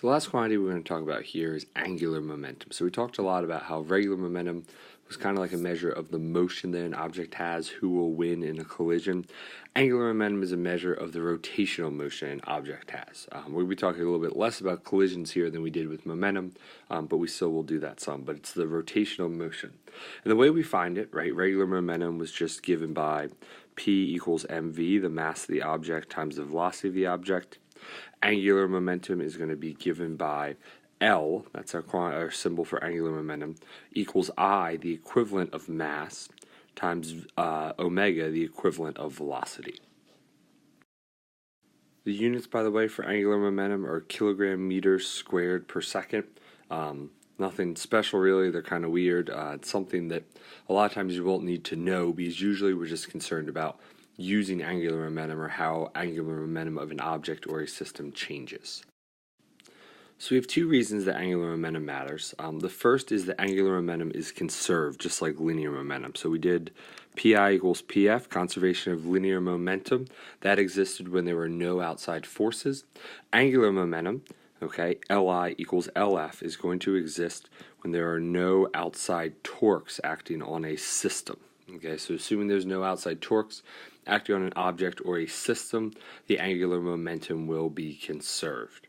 The last quantity we're going to talk about here is angular momentum. So we talked a lot about how regular momentum was kind of like a measure of the motion that an object has, who will win in a collision. Angular momentum is a measure of the rotational motion an object has. We'll be talking a little bit less about collisions here than we did with momentum, but we still will do that some. But it's the rotational motion. And the way we find it, right, regular momentum was just given by P equals mv, the mass of the object, times the velocity of the object. Angular momentum is going to be given by L, that's our symbol for angular momentum, equals I, the equivalent of mass, times omega, the equivalent of velocity. The units, by the way, for angular momentum are kilogram meters squared per second. Nothing special really, they're kind of weird. It's something that a lot of times you won't need to know because usually we're just concerned about using angular momentum or how angular momentum of an object or a system changes. So we have two reasons that angular momentum matters. The first is that angular momentum is conserved, just like linear momentum. So we did Pi equals Pf, conservation of linear momentum. That existed when there were no outside forces. Angular momentum, okay, Li equals Lf, is going to exist when there are no outside torques acting on a system. Okay, so assuming there's no outside torques acting on an object or a system, the angular momentum will be conserved.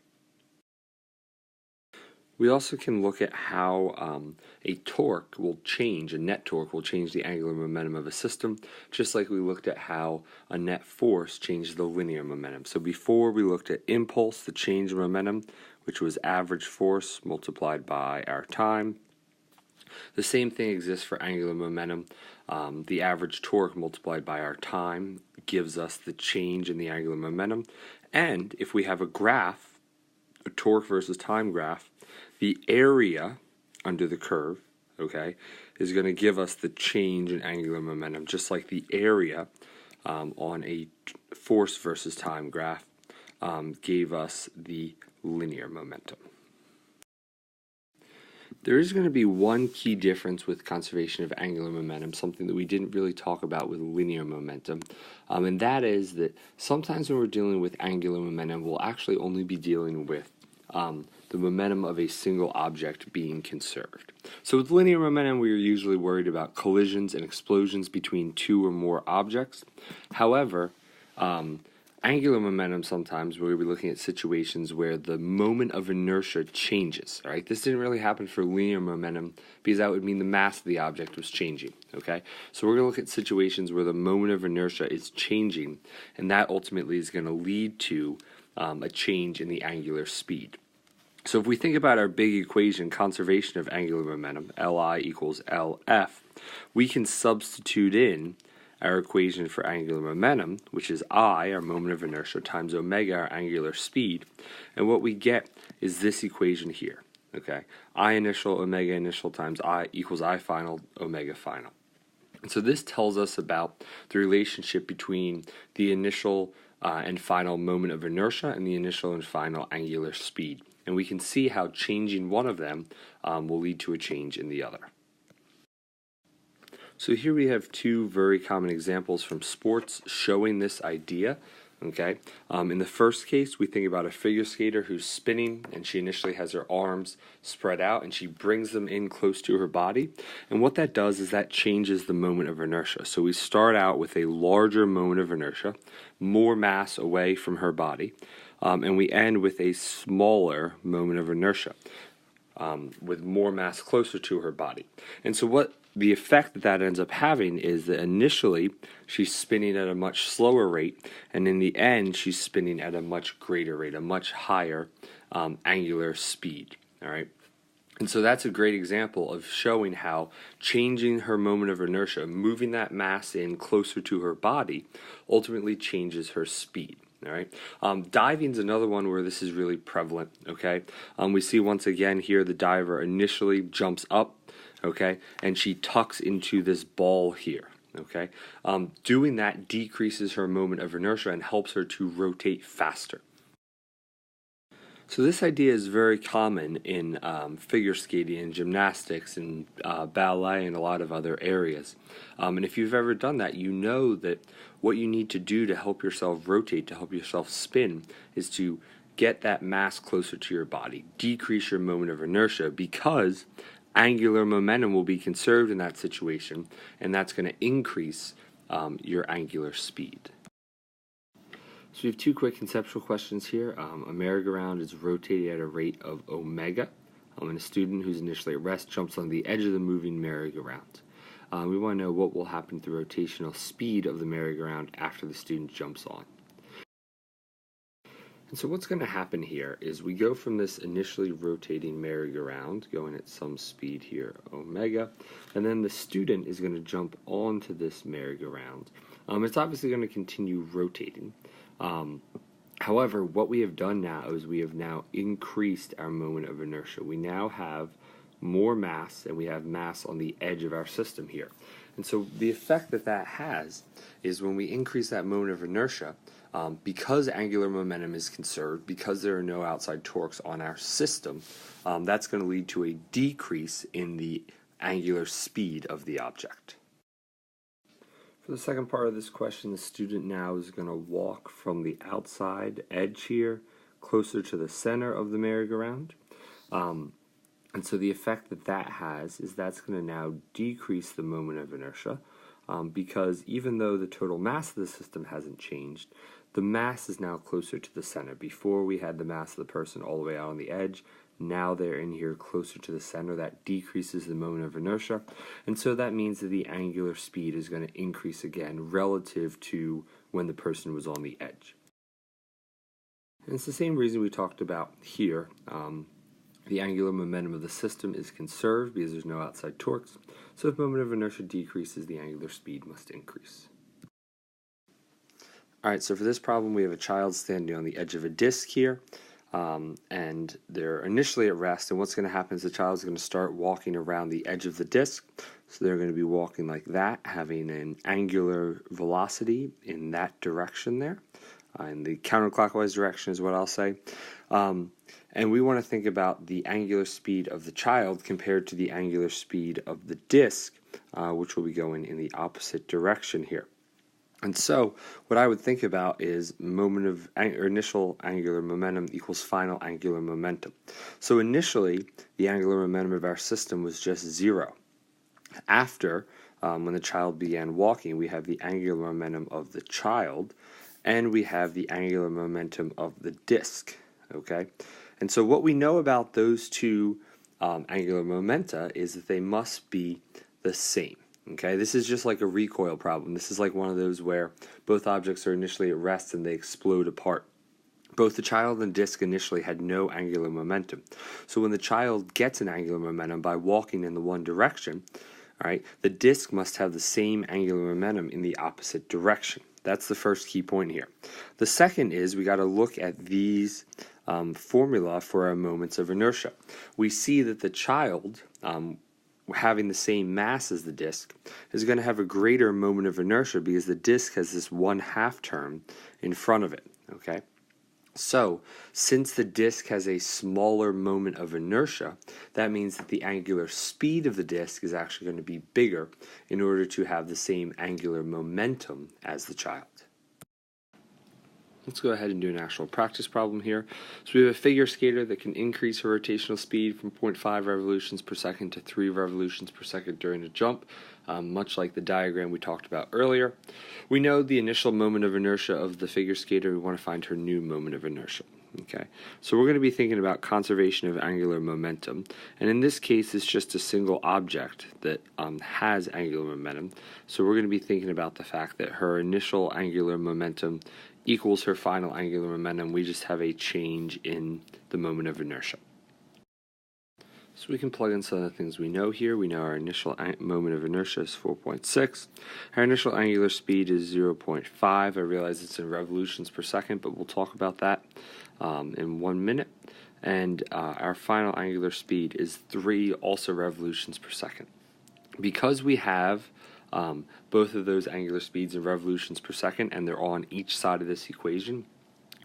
We also can look at how a torque will change, a net torque will change the angular momentum of a system, just like we looked at how a net force changed the linear momentum. So before we looked at impulse, the change in momentum, which was average force multiplied by our time. The same thing exists for angular momentum. The average torque multiplied by our time gives us the change in the angular momentum. And if we have a graph, a torque versus time graph, the area under the curve, okay, is going to give us the change in angular momentum, just like the area on a force versus time graph gave us the linear momentum. There is going to be one key difference with conservation of angular momentum, something that we didn't really talk about with linear momentum, and that is that sometimes when we're dealing with angular momentum, we'll actually only be dealing with the momentum of a single object being conserved. So with linear momentum, we are usually worried about collisions and explosions between two or more objects. However, angular momentum, sometimes we'll be looking at situations where the moment of inertia changes. Right? This didn't really happen for linear momentum because that would mean the mass of the object was changing. Okay, so we're going to look at situations where the moment of inertia is changing, and that ultimately is going to lead to a change in the angular speed. So if we think about our big equation, conservation of angular momentum, Li equals Lf, we can substitute in our equation for angular momentum, which is I, our moment of inertia, times omega, our angular speed, and what we get is this equation here, okay? I initial, omega initial times I equals I final, omega final. And so this tells us about the relationship between the initial and final moment of inertia and the initial and final angular speed. And we can see how changing one of them will lead to a change in the other. So here we have two very common examples from sports showing this idea. Okay, in the first case, we think about a figure skater who's spinning, and she initially has her arms spread out, and she brings them in close to her body. And what that does is that changes the moment of inertia. So we start out with a larger moment of inertia, more mass away from her body, and we end with a smaller moment of inertia, with more mass closer to her body. And so what the effect that ends up having is that initially she's spinning at a much slower rate, and in the end she's spinning at a much greater rate, a much higher angular speed. All right, and so that's a great example of showing how changing her moment of inertia, moving that mass in closer to her body, ultimately changes her speed. All right. Diving is another one where this is really prevalent. Okay, we see once again here the diver initially jumps up. Okay, and she tucks into this ball here. Okay, doing that decreases her moment of inertia and helps her to rotate faster. So this idea is very common in figure skating and gymnastics and ballet and a lot of other areas. And if you've ever done that, you know that what you need to do to help yourself rotate, to help yourself spin, is to get that mass closer to your body, decrease your moment of inertia, because angular momentum will be conserved in that situation, and that's going to increase your angular speed. So we have two quick conceptual questions here. A merry-go-round is rotated at a rate of omega, and a student who's initially at rest jumps on the edge of the moving merry-go-round. We want to know what will happen to the rotational speed of the merry-go-round after the student jumps on. And so what's going to happen here is we go from this initially rotating merry-go-round, going at some speed here, omega, and then the student is going to jump onto this merry-go-round. It's obviously going to continue rotating. However, what we have done now is we have now increased our moment of inertia. We now have more mass, and we have mass on the edge of our system here. And so the effect that has is when we increase that moment of inertia, because angular momentum is conserved, because there are no outside torques on our system, that's going to lead to a decrease in the angular speed of the object. For the second part of this question, the student now is going to walk from the outside edge here closer to the center of the merry-go-round. And so the effect that has is that's going to now decrease the moment of inertia, because even though the total mass of the system hasn't changed, the mass is now closer to the center. Before we had the mass of the person all the way out on the edge. Now they're in here closer to the center. That decreases the moment of inertia. And so that means that the angular speed is going to increase again relative to when the person was on the edge. And it's the same reason we talked about here. The angular momentum of the system is conserved because there's no outside torques. So if moment of inertia decreases, the angular speed must increase. Alright, so for this problem we have a child standing on the edge of a disc here. And they're initially at rest, and what's going to happen is the child is going to start walking around the edge of the disc. So they're going to be walking like that, having an angular velocity in that direction there. In the counterclockwise direction is what I'll say. And we want to think about the angular speed of the child compared to the angular speed of the disc, which will be going in the opposite direction here. And so what I would think about is initial angular momentum equals final angular momentum. So initially, the angular momentum of our system was just 0. After, when the child began walking, we have the angular momentum of the child, and we have the angular momentum of the disc. Okay? And so what we know about those two angular momenta is that they must be the same. Okay, this is just like a recoil problem. This is like one of those where both objects are initially at rest and they explode apart. Both the child and disc initially had no angular momentum. So when the child gets an angular momentum by walking in the one direction, all right, the disc must have the same angular momentum in the opposite direction. That's the first key point here. The second is we got to look at these formula for our moments of inertia. We see that the child, having the same mass as the disk, is going to have a greater moment of inertia because the disk has this 1/2 term in front of it. Okay, so since the disk has a smaller moment of inertia, that means that the angular speed of the disk is actually going to be bigger in order to have the same angular momentum as the child. Let's go ahead and do an actual practice problem here. So we have a figure skater that can increase her rotational speed from 0.5 revolutions per second to 3 revolutions per second during a jump, much like the diagram we talked about earlier. We know the initial moment of inertia of the figure skater. We want to find her new moment of inertia. Okay, so we're going to be thinking about conservation of angular momentum, and in this case it's just a single object that has angular momentum. So we're going to be thinking about the fact that her initial angular momentum equals her final angular momentum. We just have a change in the moment of inertia. So we can plug in some of the things we know here. We know our initial moment of inertia is 4.6. Our initial angular speed is 0.5. I realize it's in revolutions per second, but we'll talk about that in 1 minute. And our final angular speed is 3, also revolutions per second. Because we have both of those angular speeds in revolutions per second, and they're all on each side of this equation,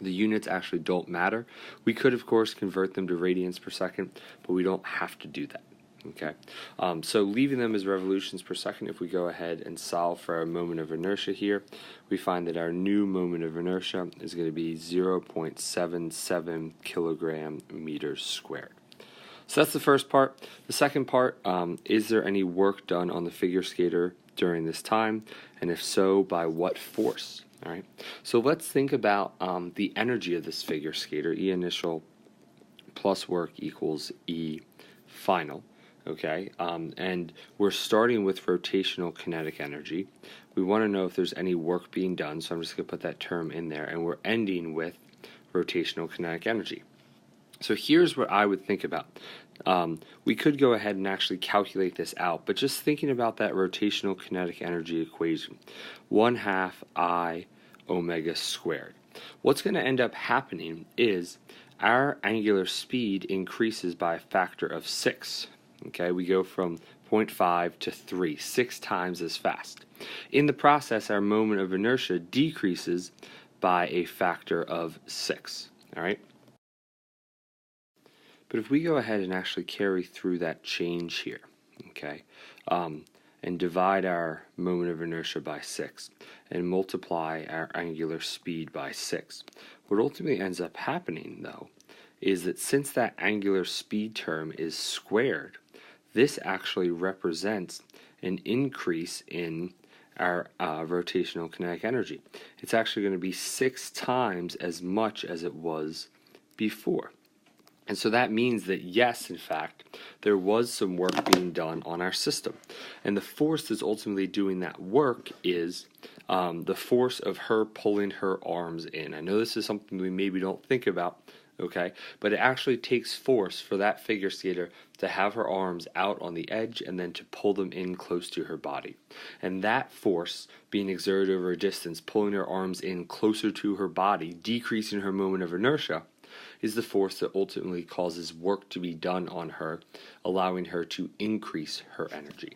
the units actually don't matter. We could, of course, convert them to radians per second, but we don't have to do that. Okay, so leaving them as revolutions per second, if we go ahead and solve for our moment of inertia here, we find that our new moment of inertia is going to be 0.77 kilogram meters squared. So that's the first part. The second part, is there any work done on the figure skater during this time? And if so, by what force? All right. So let's think about the energy of this figure skater. E initial plus work equals E final. Okay, and we're starting with rotational kinetic energy. We want to know if there's any work being done, so I'm just going to put that term in there, and we're ending with rotational kinetic energy. So here's what I would think about. We could go ahead and actually calculate this out, but just thinking about that rotational kinetic energy equation, 1/2 I omega squared. What's going to end up happening is our angular speed increases by a factor of 6. Okay, we go from 0.5 to 3, 6 times as fast. In the process, our moment of inertia decreases by a factor of 6. All right. But if we go ahead and actually carry through that change here, okay, and divide our moment of inertia by 6 and multiply our angular speed by 6, what ultimately ends up happening, though, is that since that angular speed term is squared, this actually represents an increase in our rotational kinetic energy. It's actually going to be 6 times as much as it was before. And so that means that, yes, in fact, there was some work being done on our system. And the force that's ultimately doing that work is the force of her pulling her arms in. I know this is something we maybe don't think about, okay, but it actually takes force for that figure skater to have her arms out on the edge and then to pull them in close to her body. And that force being exerted over a distance, pulling her arms in closer to her body, decreasing her moment of inertia, is the force that ultimately causes work to be done on her, allowing her to increase her energy.